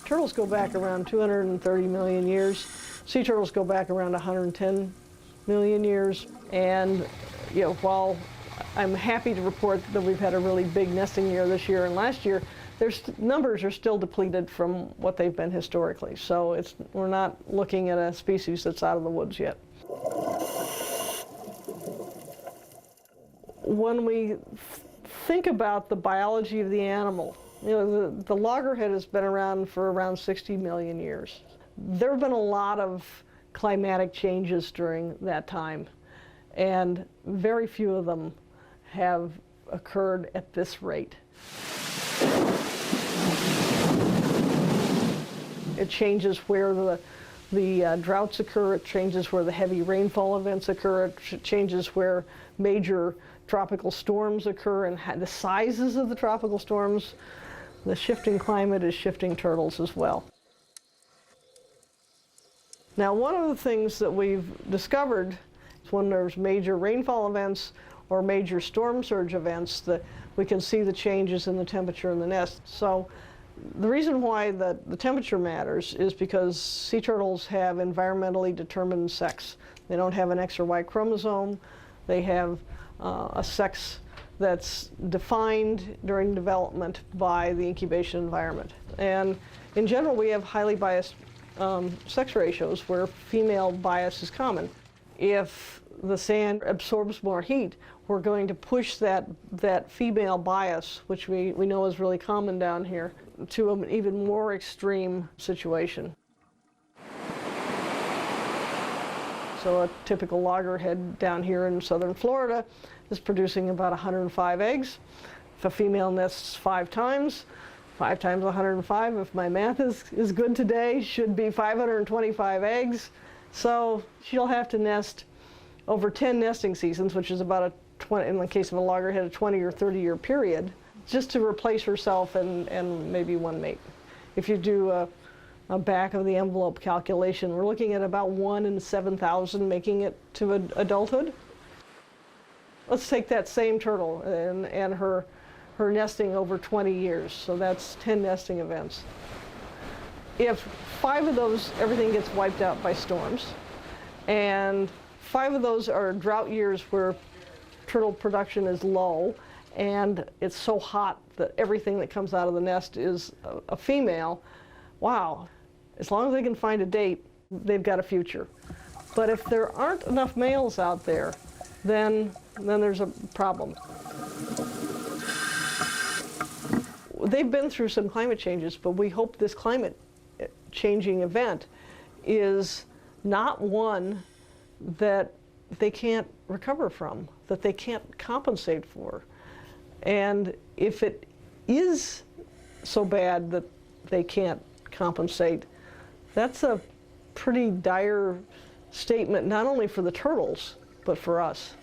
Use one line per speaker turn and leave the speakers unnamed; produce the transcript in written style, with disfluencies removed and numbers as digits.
Turtles go back around 230 million years. Sea turtles go back around 110 million years. And while I'm happy to report that we've had a really big nesting year this year and last year, their numbers are still depleted from what they've been historically. So we're not looking at a species that's out of the woods yet. When we think about the biology of the animal, the loggerhead has been around for around 60 million years. There have been a lot of climatic changes during that time, and very few of them have occurred at this rate. It changes where the droughts occur, it changes where the heavy rainfall events occur, it changes where major tropical storms occur and the sizes of the tropical storms. The shifting climate is shifting turtles as well. Now, one of the things that we've discovered is when there's major rainfall events or major storm surge events, that we can see the changes in the temperature in the nest. So the reason why the temperature matters is because sea turtles have environmentally determined sex. They don't have an X or Y chromosome. They have a sex that's defined during development by the incubation environment. And in general, we have highly biased sex ratios where female bias is common. If the sand absorbs more heat, we're going to push that female bias, which we know is really common down here, to an even more extreme situation. So a typical loggerhead down here in southern Florida is producing about 105 eggs. If a female nests 5 times 105, if my math is good today, should be 525 eggs. So she'll have to nest over 10 nesting seasons, which is about in the case of a loggerhead, a 20 or 30-year period, just to replace herself and maybe one mate. If you do a back of the envelope calculation, we're looking at about 1 in 7,000 making it to adulthood. Let's take that same turtle and her nesting over 20 years, so that's 10 nesting events. If 5 of those, everything gets wiped out by storms, and 5 of those are drought years where turtle production is low, and it's so hot that everything that comes out of the nest is a female, wow, as long as they can find a date, they've got a future. But if there aren't enough males out there, then there's a problem. They've been through some climate changes, but we hope this climate changing event is not one that they can't recover from, that they can't compensate for. And if it is so bad that they can't compensate, that's a pretty dire statement, not only for the turtles, but for us.